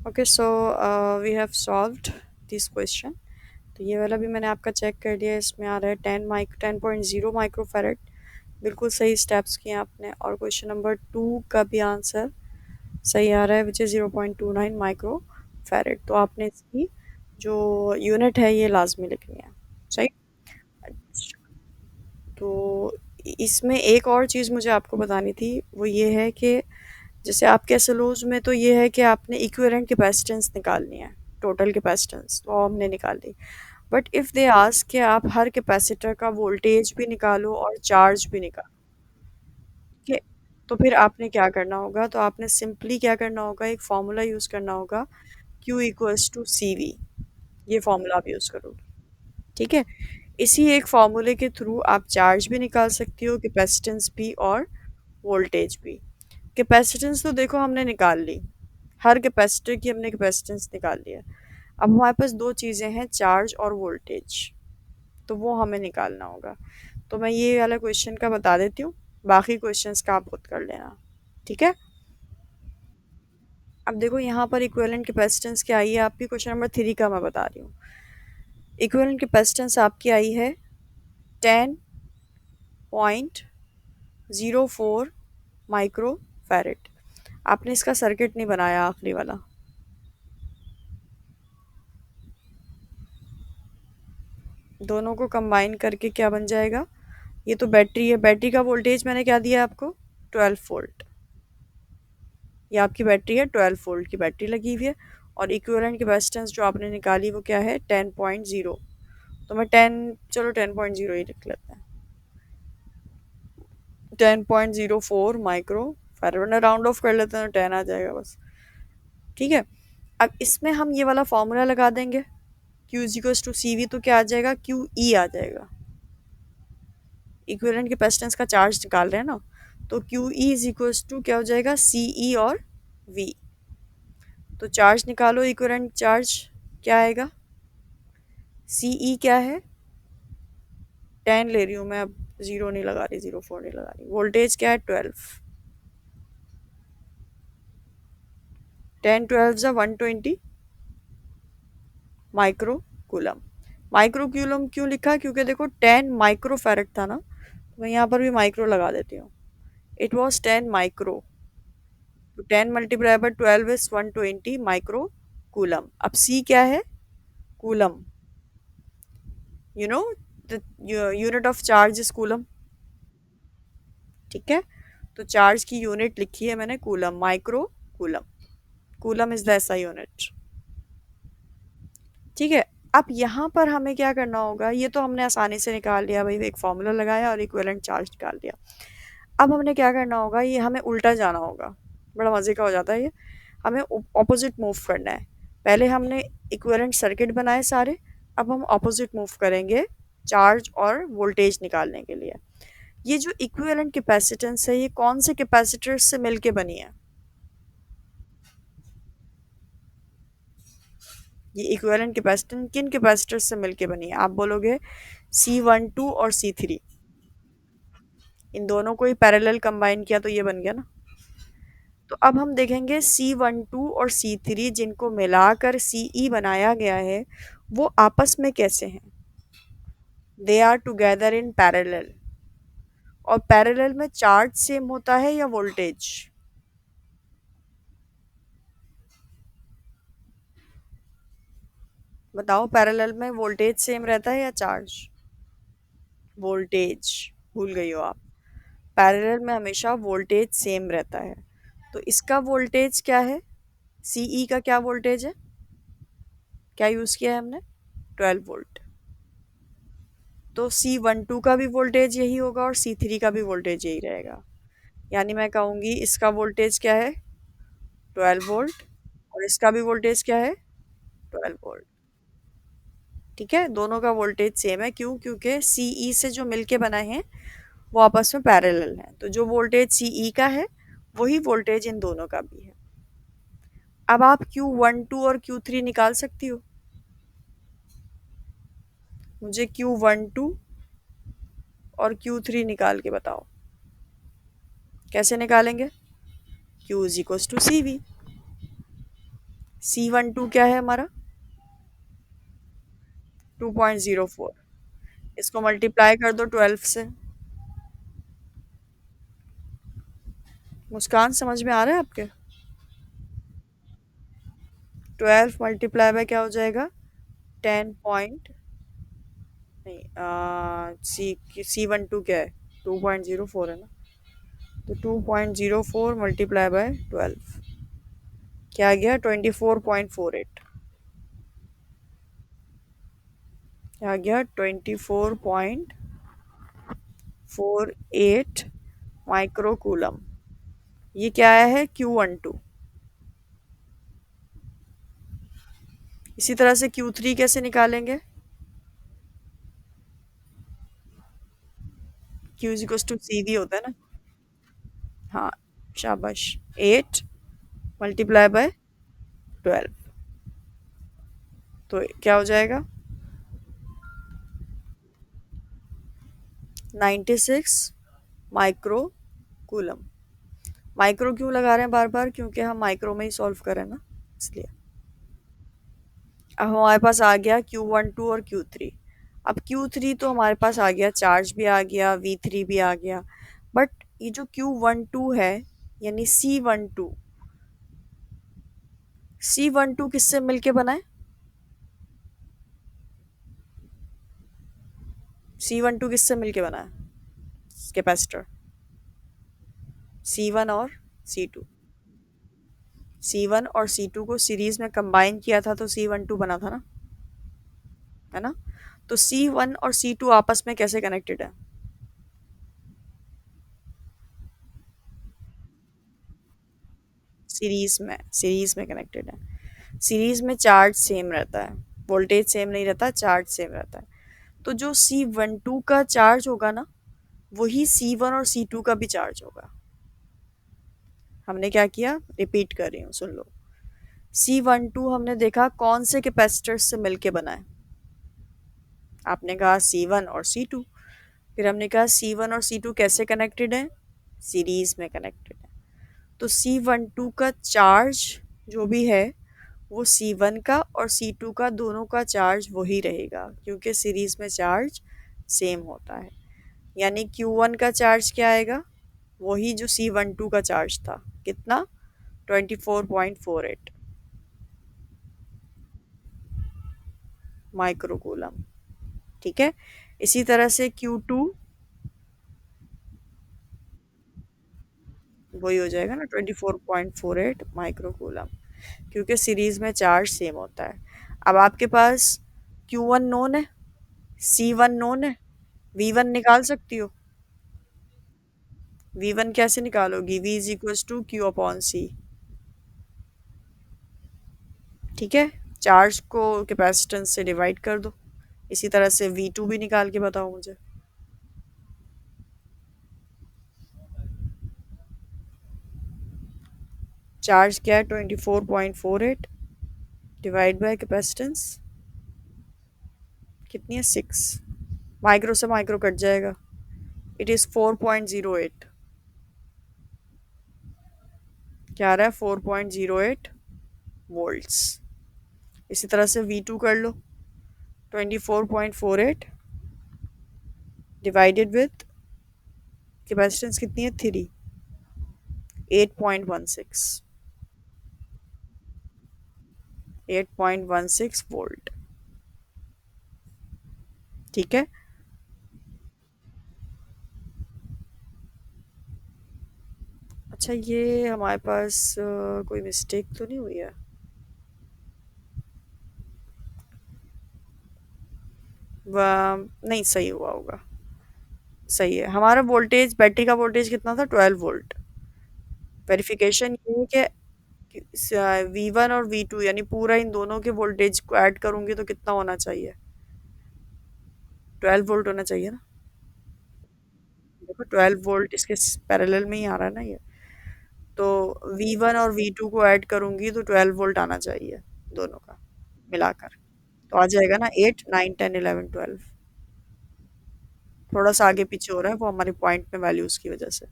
Okay so we have solved this question. तो ये वाला भी मैंने आपका चेक कर लिया। इसमें आ रहा है 10.0 माइक्रोफैरेड। बिल्कुल सही स्टेप्स किए आपने। और क्वेश्चन नंबर 2 का भी आंसर सही आ रहा है, विच इज़ 0.29 माइक्रोफैरेड। तो आपने इसकी जो यूनिट है ये लाजमी लिखनी है। सही। अच्छा, तो इसमें एक और चीज़ मुझे आपको बतानी थी, वो ये है कि जैसे आपके एसएलओज में तो ये है कि आपने इक्विवेलेंट कैपेसिटेंस निकालनी है, टोटल कैपेसिटेंस तो हमने निकाल ली। बट इफ़ दे आस्क कि आप हर कैपेसिटर का वोल्टेज भी निकालो और चार्ज भी निकालो, ठीक है? तो फिर आपने क्या करना होगा, तो आपने सिंपली क्या करना होगा, एक फार्मूला यूज़ करना होगा, Q equals to C V. ये फार्मूला आप यूज़ करोगे, ठीक है? इसी एक फार्मूले के थ्रू आप चार्ज भी निकाल सकती हो, कैपेसिटेंस भी और वोल्टेज भी। कैपेसिटेंस तो देखो हमने निकाल ली, हर कैपेसिटर की हमने कैपेसिटेंस निकाल लिया। अब हमारे पास दो चीज़ें हैं, चार्ज और वोल्टेज, तो वो हमें निकालना होगा। तो मैं ये वाला क्वेश्चन का बता देती हूँ, बाकी क्वेश्चंस का आप खुद कर लेना, ठीक है? अब देखो यहाँ पर इक्विवेलेंट कैपेसिटेंस क्या आई है आपकी, क्वेश्चन नंबर 3 का मैं बता रही हूँ। इक्विवेलेंट कैपेसिटेंस आपकी आई है 10.04 माइक्रो फैरेड। आपने इसका सर्किट नहीं बनाया आखिरी वाला। दोनों को कंबाइन करके क्या बन जाएगा, ये तो बैटरी है, बैटरी का वोल्टेज मैंने क्या दिया आपको, 12 वोल्ट। ये आपकी बैटरी है, 12 वोल्ट की बैटरी लगी हुई है। और इक्विवेलेंट कैपेसिटेंस जो आपने निकाली वो क्या है, 10.0। तो मैं 10.0 ही लिख लेते हैं, 10.04 माइक्रो फैराड, वरना राउंड ऑफ कर लेते हैं तो 10 आ जाएगा बस, ठीक है? अब इसमें हम ये वाला फॉर्मूला लगा देंगे, Q is equals to C V, तो क्या आ जाएगा, क्यू ई आ जाएगा। इक्विवेलेंट कैपेसिटेंस का चार्ज निकाल रहे हैं ना, तो Q E is equals to क्या हो जाएगा, सी ई और वी। तो चार्ज निकालो, इक्विवेलेंट चार्ज क्या आएगा, सी ई क्या है, 10 ले रही हूँ मैं, अब 0 नहीं लगा रही, 0.4 नहीं लगा रही। वोल्टेज क्या है, 12। 10 12 ज़ा 120 माइक्रो कूलम। माइक्रो कूलम क्यों लिखा, क्योंकि देखो 10 माइक्रो फैरेड था ना, तो मैं यहाँ पर भी माइक्रो लगा देती हूँ। इट वॉज 10 माइक्रो, तो 10 multiply by 12 is 120 micro coulomb. अब सी क्या है, coulomb, you know the unit of charge is coulomb, ठीक है? तो चार्ज की यूनिट लिखी है मैंने coulomb, micro coulomb. Coulomb is the SI unit, ठीक है? अब यहाँ पर हमें क्या करना होगा, ये तो हमने आसानी से निकाल लिया भाई, एक फॉर्मूला लगाया और इक्विवेलेंट चार्ज निकाल दिया। अब हमने क्या करना होगा, ये हमें उल्टा जाना होगा, बड़ा मज़े का हो जाता है ये। हमें ऑपोजिट मूव करना है। पहले हमने इक्विवेलेंट सर्किट बनाए सारे, अब हम ऑपोजिट मूव करेंगे चार्ज और वोल्टेज निकालने के लिए। ये जो इक्विवेलेंट कैपेसिटेंस है, ये कौन से कैपेसिटर से मिलके बनी है, ये इक्विवेलेंट कैपेसिटेंस किन कैपेसिटर से मिलके बनी है? आप बोलोगे C12 और C3, इन दोनों को ही पैरेलल कंबाइन किया तो ये बन गया ना। तो अब हम देखेंगे C12 और C3 जिनको मिलाकर CE बनाया गया है, वो आपस में कैसे हैं। They are together in parallel. और पैरेलल में चार्ज सेम होता है या वोल्टेज, बताओ? पैरेलल में वोल्टेज सेम रहता है या चार्ज? वोल्टेज, भूल गई हो आप। पैरेलल में हमेशा वोल्टेज सेम रहता है। तो इसका वोल्टेज क्या है, सीई का क्या वोल्टेज है, क्या यूज़ किया है हमने, 12 वोल्ट। तो C12 का भी वोल्टेज यही होगा और C3 का भी वोल्टेज यही रहेगा। यानी मैं कहूँगी इसका वोल्टेज क्या है, 12 वोल्ट, और इसका भी वोल्टेज क्या है, 12 वोल्ट, ठीक है? दोनों का वोल्टेज सेम है, क्यों, क्योंकि सीई से जो मिलके बना है वो आपस में पैरेलल हैं। तो जो वोल्टेज सीई का है वही वोल्टेज इन दोनों का भी है। अब आप Q12 और Q3 निकाल सकती हो, मुझे Q12 और Q3 निकाल के बताओ, कैसे निकालेंगे? Q is equals to C V. C12 क्या है हमारा? 2.04। इसको मल्टीप्लाई कर दो 12 से। मुस्कान समझ में आ रहा है आपके? 12 मल्टीप्लाई बाय क्या हो जाएगा? 10 पॉइंट, नहीं, C12 क्या है? 2.04 है ना, तो 2.04 मल्टीप्लाई बाय 12 क्या आ गया? 24.48। क्या आ गया? 24.48 माइक्रोकूलम। ये क्या है? Q12। इसी तरह से Q3 कैसे निकालेंगे? Q is equal to CV होता है ना। हाँ, शाबाश। 8 मल्टीप्लाई बाय 12, तो क्या हो जाएगा? 96 माइक्रो कूलम। माइक्रो क्यों लगा रहे हैं बार बार? क्योंकि हम माइक्रो में ही सॉल्व करें ना, इसलिए। अब हमारे पास आ गया Q12 और Q3। अब Q3 तो हमारे पास आ गया, चार्ज भी आ गया, V3 भी आ गया। बट ये जो Q12 है, यानी C12, C12 किससे मिलके बना है? C12 किससे मिलके बना है कैपेसिटर? C1 और C2। C1 और C2 को सीरीज में कंबाइन किया था तो C12 बना था ना, है ना? तो C1 और C2 आपस में कैसे कनेक्टेड है? सीरीज में कनेक्टेड है। सीरीज में चार्ज सेम रहता है, वोल्टेज सेम नहीं रहता, चार्ज सेम रहता है। तो जो C12 का चार्ज होगा ना, वही C1 और C2 का भी चार्ज होगा। हमने क्या किया, रिपीट कर रही हूँ, सुन लो। C12 हमने देखा कौन से कैपेसिटर से मिलके बना है? आपने कहा C1 और C2। फिर हमने कहा C1 और C2 कैसे कनेक्टेड है? सीरीज में कनेक्टेड है। तो C12 का चार्ज जो भी है, वो C1 का और C2 का दोनों का चार्ज वही रहेगा, क्योंकि सीरीज में चार्ज सेम होता है। यानी Q1 का चार्ज क्या आएगा? वही जो C12 का चार्ज था। कितना? 24.48 माइक्रोकूलम। ठीक है। इसी तरह से Q2 वही हो जाएगा ना, 24.48 माइक्रोकूलम, क्योंकि सीरीज में चार्ज सेम होता है। अब आपके पास Q1 नोन है, C1 नोन है, V1 निकाल सकती हो। V1 कैसे निकालोगी? V is equal to Q upon C। ठीक है, चार्ज को कैपेसिटेंस से डिवाइड कर दो। इसी तरह से V2 भी निकाल के बताओ मुझे। चार्ज क्या है? 24.48 डिवाइड बाय कैपेसिटेंस कितनी है? 6। माइक्रो से माइक्रो कट जाएगा। It is 4.08। क्या आ रहा है? 4.08 वोल्ट्स। इसी तरह से V2 कर लो। 24.48 डिवाइडेड विथ कैपेसिटेंस कितनी है? 3। 8.16। 8.16 वोल्ट। ठीक है। अच्छा, ये हमारे पास कोई मिस्टेक तो नहीं हुई है? नहीं, सही हुआ होगा। सही है। हमारा वोल्टेज, बैटरी का वोल्टेज कितना था? 12 वोल्ट। वेरिफिकेशन ये है कि V1 और V2 यानी पूरा इन दोनों के वोल्टेज को ऐड करूंगी तो कितना होना चाहिए? 12 वोल्ट होना चाहिए ना। देखो, 12 वोल्ट इसके पैरेलल में ही आ रहा है ना ये। तो V1 और V2 को ऐड करूंगी तो 12 वोल्ट आना चाहिए, दोनों का मिलाकर। तो आ जाएगा ना 8, 9, 10, 11, 12। थोड़ा सा आगे पीछे हो रहा है, वो हमारे पॉइंट में वैल्यूज की वजह से।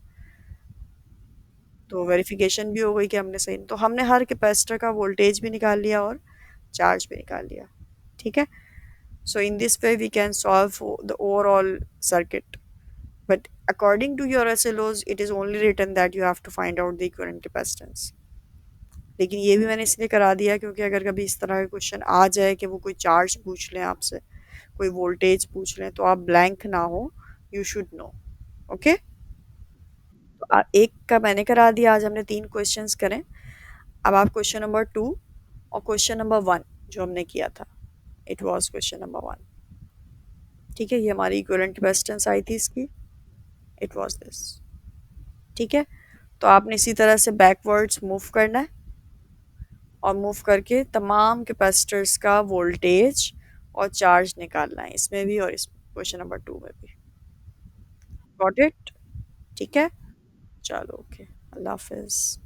तो वेरिफिकेशन भी हो गई कि हमने सही, तो हमने हर कैपेसिटर का वोल्टेज भी निकाल लिया और चार्ज भी निकाल लिया। ठीक है। So in this way we can solve the overall circuit. But according to your SLOs, it is only written that you have to find out the equivalent capacitance. लेकिन ये भी मैंने इसलिए करा दिया क्योंकि अगर कभी इस तरह का क्वेश्चन आ जाए कि वो कोई चार्ज पूछ लें आपसे, कोई वोल्टेज पूछ लें, तो आप ब्लैंक ना हो, यू शुड नो। ओके। तो एक का मैंने करा दिया, आज हमने 3 क्वेश्चंस करें। अब आप क्वेश्चन नंबर 2 और क्वेश्चन नंबर 1 जो हमने किया था, इट वाज क्वेश्चन नंबर 1। ठीक है, ये हमारी इक्विवेलेंट कैपेसिटेंस आई थी इसकी, इट वाज दिस। ठीक है। तो आपने इसी तरह से बैकवर्ड्स मूव करना है और मूव करके तमाम कैपेसिटर्स का वोल्टेज और चार्ज निकालना है, इसमें भी और इस क्वेश्चन नंबर 2 में भी। Got it? ठीक है। चलो, ओके। अल्लाह हाफिज़।